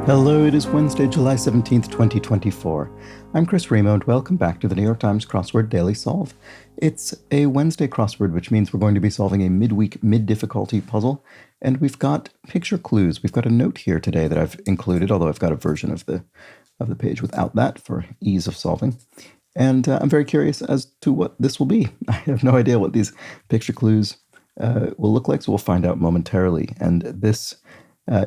Hello, it is Wednesday, July 17th, 2024. I'm Chris Remo, and welcome back to the New York Times Crossword Daily Solve. It's a Wednesday crossword, which means we're going to be solving a midweek, mid-difficulty puzzle, and we've got picture clues. We've got a note here today that I've included, although I've got a version of the page without that for ease of solving. And I'm very curious as to what this will be. I have no idea what these picture clues will look like, so we'll find out momentarily. And this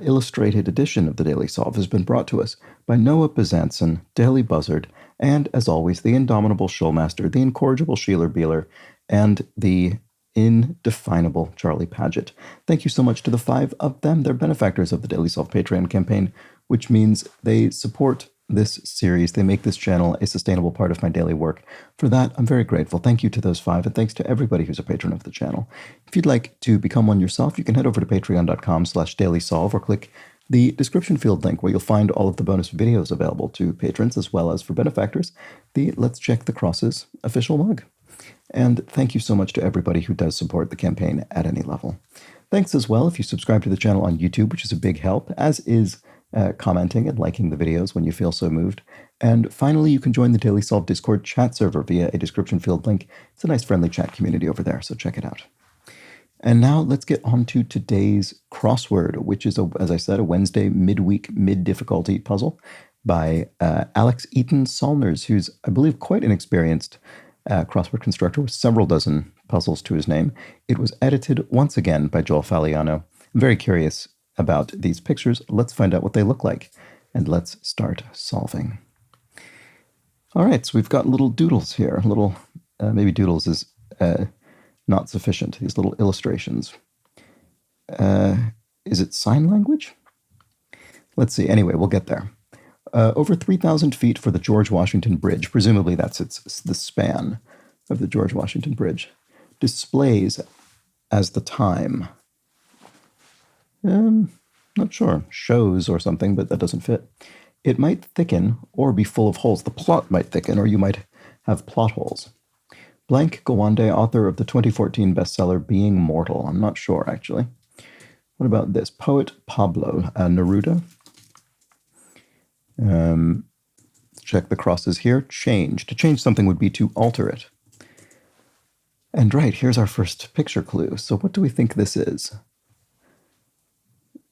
illustrated edition of the Daily Solve has been brought to us by Noah Bezanson, Daily Buzzard, and, as always, the indomitable Showmaster, the incorrigible Sheeler Beeler, and the indefinable Charlie Paget. Thank you so much to the 5 of them. They're benefactors of the Daily Solve Patreon campaign, which means they support this series. They make this channel a sustainable part of my daily work. For that, I'm very grateful. Thank you to those 5, and thanks to everybody who's a patron of the channel. If you'd like to become one yourself, you can head over to patreon.com/dailysolve or click the description field link where you'll find all of the bonus videos available to patrons as well as for benefactors, the Let's Check the Crosses official mug. And thank you so much to everybody who does support the campaign at any level. Thanks as well if you subscribe to the channel on YouTube, which is a big help, as is commenting and liking the videos when you feel so moved. And finally, you can join the Daily Solve Discord chat server via a description field link. It's a nice friendly chat community over there, so check it out. And now let's get on to today's crossword, which is, as I said, a Wednesday midweek mid-difficulty puzzle by Alex Eaton Salners, who's, I believe, quite an experienced crossword constructor with several dozen puzzles to his name. It was edited once again by Joel Faliano. I'm very curious about these pictures. Let's find out what they look like, and let's start solving. All right, so we've got little doodles here. Maybe doodles is not sufficient. These little illustrations. Is it sign language? Let's see. Anyway, we'll get there. Over 3,000 feet for the George Washington Bridge. Presumably that's the span of the George Washington Bridge. Displays as the time. Not sure. Shows or something, but that doesn't fit. It might thicken or be full of holes. The plot might thicken, or you might have plot holes. Blank Gawande, author of the 2014 bestseller Being Mortal. I'm not sure, actually. What about this? Poet Pablo Neruda. Check the crosses here. Change. To change something would be to alter it. And right, here's our first picture clue. So what do we think this is?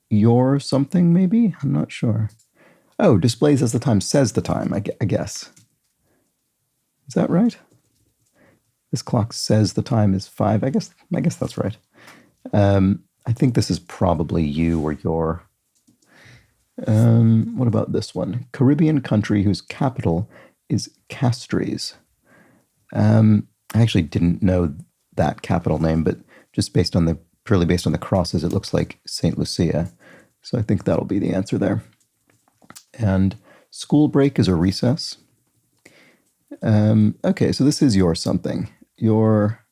Your something, maybe? I'm not sure. Oh, displays as the time, says the time, I guess. Is that right? This clock says the time is 5. I guess that's right. I think this is probably you or your. What about this one? Caribbean country whose capital is Castries. I actually didn't know that capital name, but just purely based on the crosses, it looks like St. Lucia. So I think that'll be the answer there. And school break is a recess. Okay, so this is your something. Your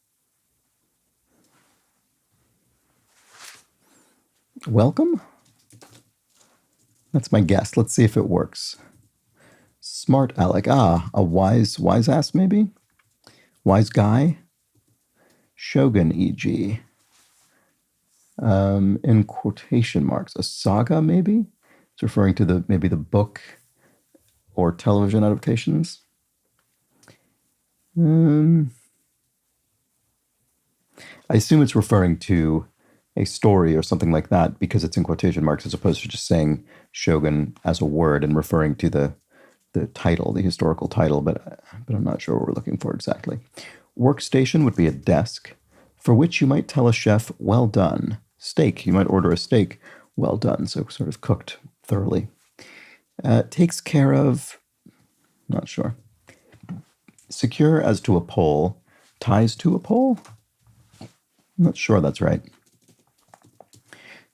welcome? That's my guess. Let's see if it works. Smart Alec. A wise ass, maybe? Wise guy? Shogun, e.g. In quotation marks. A saga, maybe? It's referring to maybe the book or television adaptations. I assume it's referring to a story or something like that because it's in quotation marks as opposed to just saying shogun as a word and referring to the title, the historical title, but I'm not sure what we're looking for exactly. Workstation would be a desk, for which you might tell a chef, well done. Steak, you might order a steak, well done, so sort of cooked thoroughly. Takes care of, not sure. Secure as to a pole, ties to a pole? I'm not sure that's right.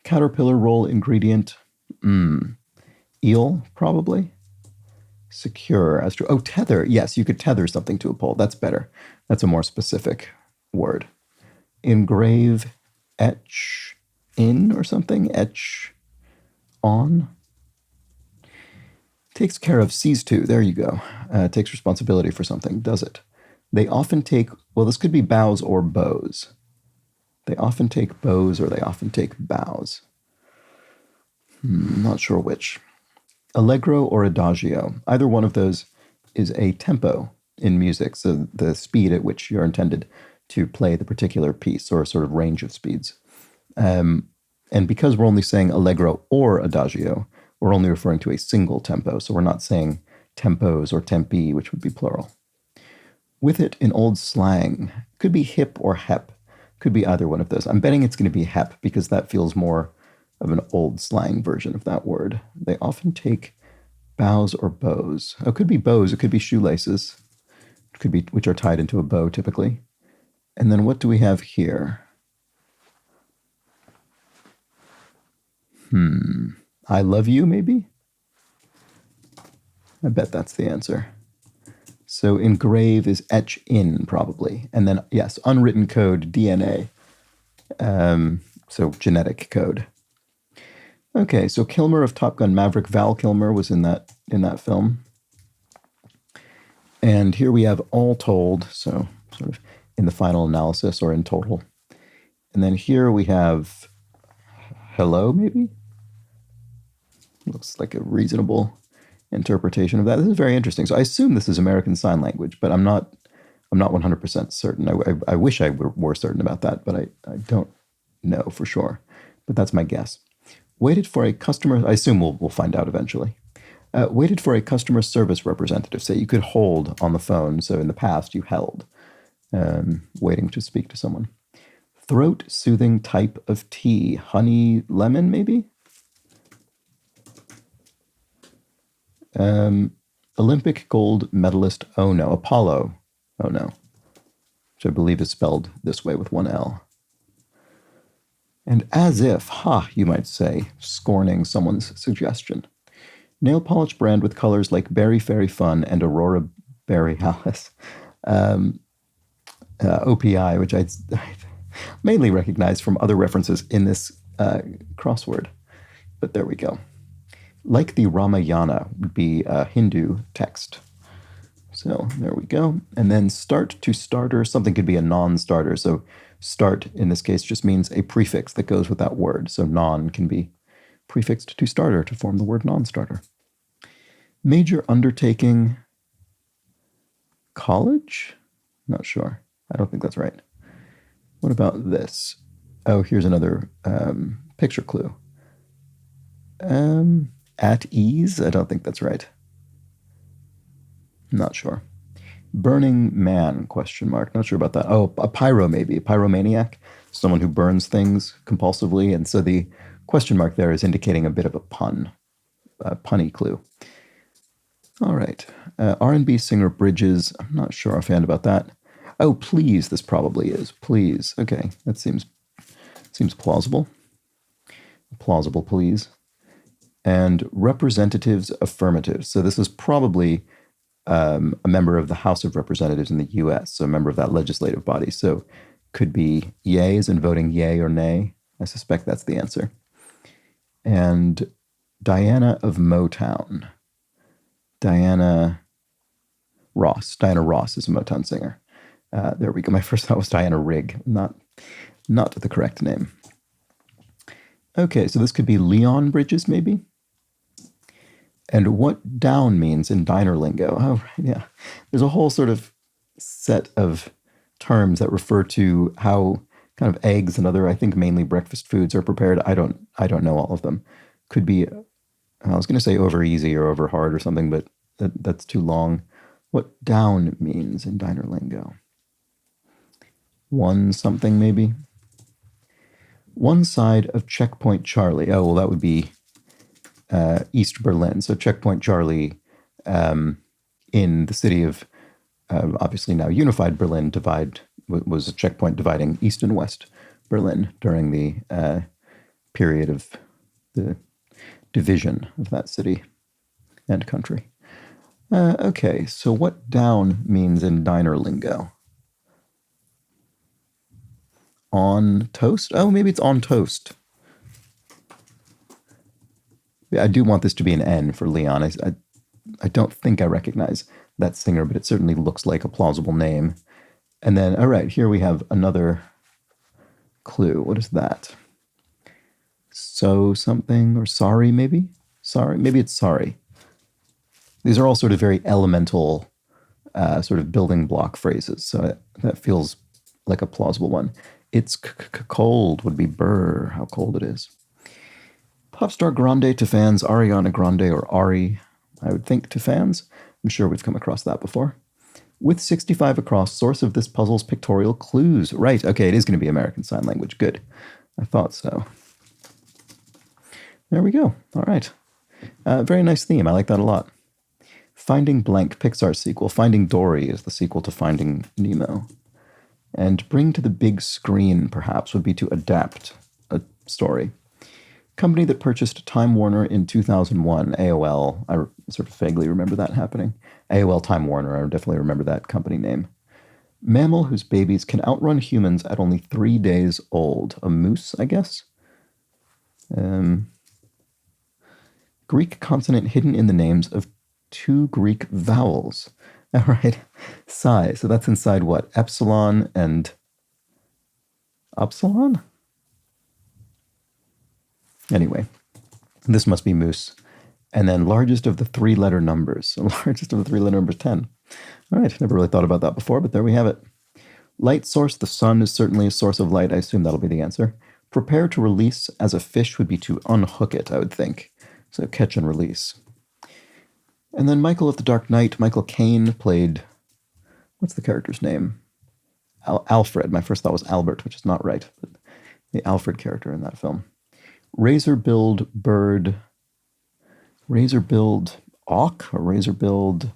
Caterpillar roll ingredient, eel, probably. Secure as to, tether. Yes, you could tether something to a pole. That's better. That's a more specific word. Engrave, etch in or something. Etch on. Takes care of, sees to. There you go. Takes responsibility for something. Does it? They often take, well, this could be bows or bows. They often take bows or they often take bows. Not sure which. Allegro or adagio. Either one of those is a tempo in music, so the speed at which you're intended to play the particular piece, or a sort of range of speeds. And because we're only saying allegro or adagio, we're only referring to a single tempo, so we're not saying tempos or tempi, which would be plural. With it in old slang, could be hip or hep, could be either one of those. I'm betting it's going to be hep because that feels more of an old slang version of that word. They often take bows or bows. Oh, it could be bows, it could be shoelaces, it could be, which are tied into a bow typically. And then what do we have here? I love you, maybe? I bet that's the answer. So engrave is etch in, probably. And then, yes, unwritten code, DNA. So genetic code. Okay, so Kilmer of Top Gun Maverick, Val Kilmer, was in that film. And here we have all told, so sort of in the final analysis or in total. And then here we have hello, maybe? Looks like a reasonable interpretation of that. This is very interesting. So I assume this is American Sign Language, but I'm not 100% certain. I wish I were more certain about that, but I don't know for sure. But that's my guess. Waited for a customer, I assume we'll find out eventually. Waited for a customer service representative. Say you could hold on the phone. So in the past you held, waiting to speak to someone. Throat soothing type of tea. Honey lemon, maybe? Olympic gold medalist, oh no, Apollo, oh no, which I believe is spelled this way with one L. And as if, you might say, scorning someone's suggestion. Nail polish brand with colors like Berry Fairy Fun and Aurora Borealis. OPI, which I mainly recognize from other references in this crossword. But there we go. Like the Ramayana would be a Hindu text. So there we go. And then start to starter, something could be a non-starter. So start in this case just means a prefix that goes with that word. So non can be prefixed to starter to form the word non-starter. Major undertaking, college? Not sure. I don't think that's right. What about this? Oh, here's another picture clue. At ease? I don't think that's right. Not sure. Burning man, question mark. Not sure about that. Oh, a pyro maybe. A pyromaniac. Someone who burns things compulsively. And so the question mark there is indicating a bit of a pun. A punny clue. All right. R&B singer Bridges. I'm not sure offhand about that. Oh, please. This probably is. Please. Okay. That seems plausible. Plausible, please. And representatives affirmative. So this is probably a member of the House of Representatives in the U.S., so a member of that legislative body. So could be yays and voting yay or nay. I suspect that's the answer. And Diana of Motown. Diana Ross. Diana Ross is a Motown singer. There we go. My first thought was Diana Rigg, not the correct name. Okay, so this could be Leon Bridges, maybe? And what down means in diner lingo. Oh, right, yeah. There's a whole sort of set of terms that refer to how kind of eggs and other, I think mainly breakfast foods are prepared. I don't know all of them. Could be, I was going to say over easy or over hard or something, but that's too long. What down means in diner lingo. One something maybe? One side of Checkpoint Charlie. Oh, well, that would be East Berlin. So Checkpoint Charlie in the city of obviously now unified Berlin was a checkpoint dividing East and West Berlin during the period of the division of that city and country. Okay, so what down means in diner lingo? On toast? Oh, maybe it's on toast. Yeah, I do want this to be an N for Leon. I don't think I recognize that singer, but it certainly looks like a plausible name. And then, all right, here we have another clue. What is that? So something or sorry, maybe? Sorry, maybe it's sorry. These are all sort of very elemental sort of building block phrases, so that feels like a plausible one. It's cold would be brr, how cold it is. Popstar Grande to fans, Ariana Grande or Ari, I would think to fans. I'm sure we've come across that before. With 65 across, source of this puzzle's pictorial clues. Right, okay, it is going to be American Sign Language. Good. I thought so. There we go. All right. Very nice theme. I like that a lot. Finding Blank, Pixar sequel. Finding Dory is the sequel to Finding Nemo. And bring to the big screen, perhaps, would be to adapt a story. Company that purchased Time Warner in 2001, AOL. I sort of vaguely remember that happening. AOL Time Warner, I definitely remember that company name. Mammal whose babies can outrun humans at only 3 days old. A moose, I guess? Greek consonant hidden in the names of 2 Greek vowels. All right. Psi. So that's inside what? Epsilon and upsilon? Anyway, this must be moose. And then largest of the 3-letter numbers. So largest of the 3-letter numbers, 10. All right. Never really thought about that before, but there we have it. Light source. The sun is certainly a source of light. I assume that'll be the answer. Prepare to release as a fish would be to unhook it, I would think. So catch and release. And then Michael of the Dark Knight, Michael Caine played, what's the character's name? Alfred. My first thought was Albert, which is not right, but the Alfred character in that film. Razor-billed bird, razor-billed auk or razor-billed,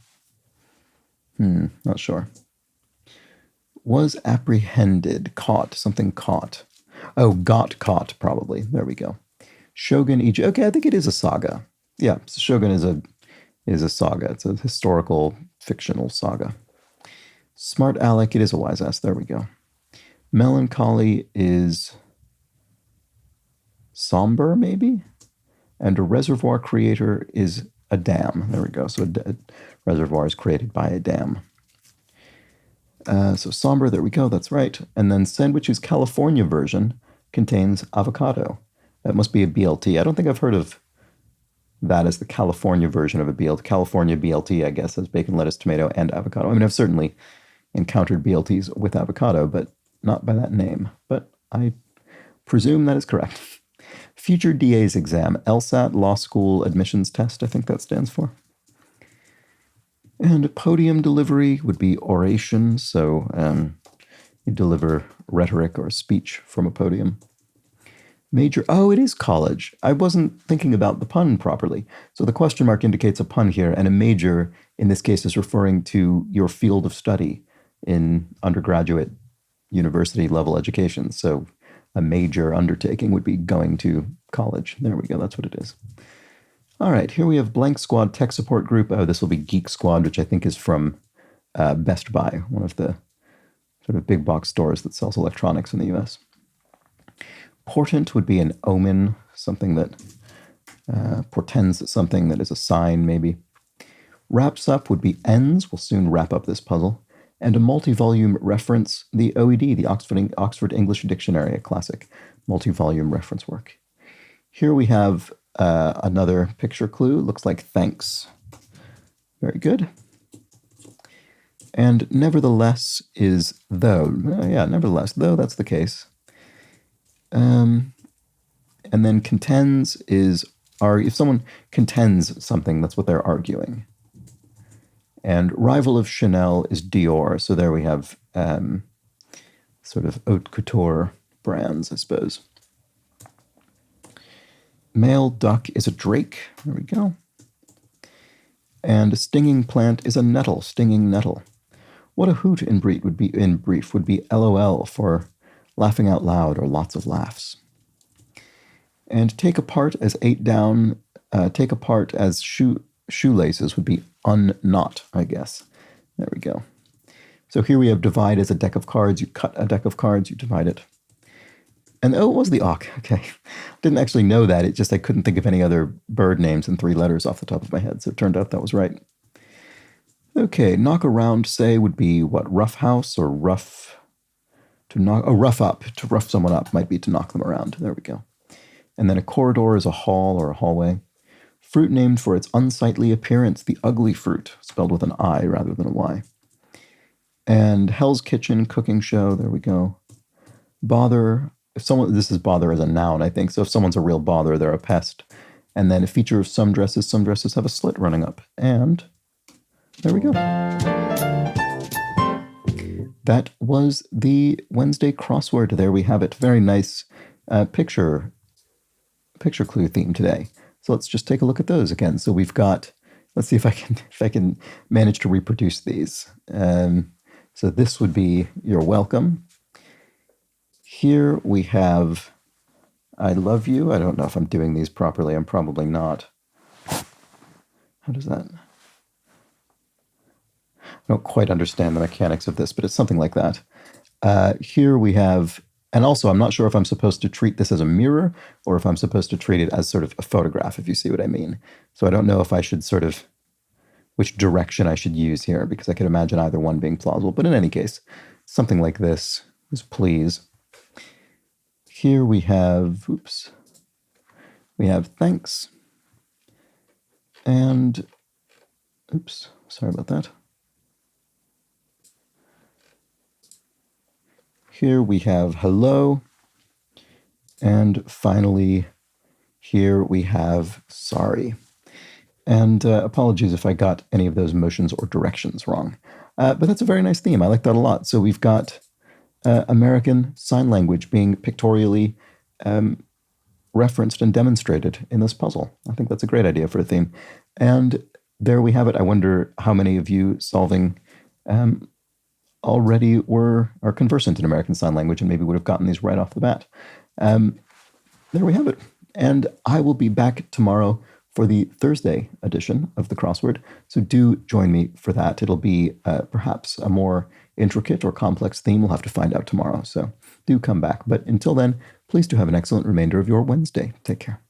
not sure. Was apprehended, caught, something caught. Oh, got caught, probably. There we go. Shogun Egypt. Okay, I think it is a saga. Yeah, Shogun is a saga. It's a historical, fictional saga. Smart Alec, it is a wise ass. There we go. Melancholy is somber, maybe? And a reservoir creator is a dam. There we go. So a reservoir is created by a dam. So somber, there we go. That's right. And then Sandwich's California version contains avocado. That must be a BLT. I don't think I've heard of that as the California version of a BLT. California BLT, I guess, has bacon, lettuce, tomato, and avocado. I mean, I've certainly encountered BLTs with avocado, but not by that name. But I presume that is correct. Future DA's exam, LSAT, Law School Admissions Test, I think that stands for. And podium delivery would be oration, so you deliver rhetoric or speech from a podium. Major, oh, it is college. I wasn't thinking about the pun properly. So the question mark indicates a pun here, and a major, in this case, is referring to your field of study in undergraduate university level education. So a major undertaking would be going to college. There we go. That's what it is. All right. Here we have Blank Squad Tech Support Group. Oh, this will be Geek Squad, which I think is from Best Buy, one of the sort of big box stores that sells electronics in the U.S. Portent would be an omen, something that portends something that is a sign, maybe. Wraps up would be ends. We'll soon wrap up this puzzle. And a multi-volume reference, the OED, the Oxford English Dictionary, a classic multi-volume reference work. Here we have another picture clue. Looks like thanks. Very good. And nevertheless is though. Yeah, nevertheless, though that's the case. And then contends is, if someone contends something, that's what they're arguing. And rival of Chanel is Dior. So there we have sort of haute couture brands, I suppose. Male duck is a drake. There we go. And a stinging plant is a nettle, stinging nettle. What a hoot in brief would be LOL for laughing out loud or lots of laughs. And take apart as 8 down, take apart as shoelaces would be unknot, I guess. There we go. So here we have divide as a deck of cards. You cut a deck of cards, you divide it. And oh, it was the auk. Okay. Didn't actually know that. It just, I couldn't think of any other bird names in 3 letters off the top of my head. So it turned out that was right. Okay. Knock around, say, would be what? Rough house or rough to knock? Oh, rough up. To rough someone up might be to knock them around. There we go. And then a corridor is a hall or a hallway. Fruit named for its unsightly appearance, the ugly fruit, spelled with an I rather than a Y. And Hell's Kitchen cooking show, there we go. Bother, this is bother as a noun, I think. So if someone's a real bother, they're a pest. And then a feature of some dresses have a slit running up. And there we go. That was the Wednesday crossword. There we have it. Very nice picture clue theme today. So let's just take a look at those again. So we've got, let's see if I can manage to reproduce these. So this would be you're welcome. Here we have I love you. I don't know if I'm doing these properly. I'm probably not. How does that? I don't quite understand the mechanics of this, but it's something like that. Here we have, and also I'm not sure if I'm supposed to treat this as a mirror or if I'm supposed to treat it as sort of a photograph, if you see what I mean. So I don't know if I should sort of, which direction I should use here, because I could imagine either one being plausible. But in any case, something like this is please. Here we have, we have thanks. And, sorry about that. Here we have hello. And finally, here we have sorry. And apologies if I got any of those motions or directions wrong. But that's a very nice theme. I like that a lot. So we've got American Sign Language being pictorially referenced and demonstrated in this puzzle. I think that's a great idea for a theme. And there we have it. I wonder how many of you solving already are conversant in American Sign Language and maybe would have gotten these right off the bat. There we have it. And I will be back tomorrow for the Thursday edition of the crossword. So do join me for that. It'll be perhaps a more intricate or complex theme. We'll have to find out tomorrow. So do come back. But until then, please do have an excellent remainder of your Wednesday. Take care.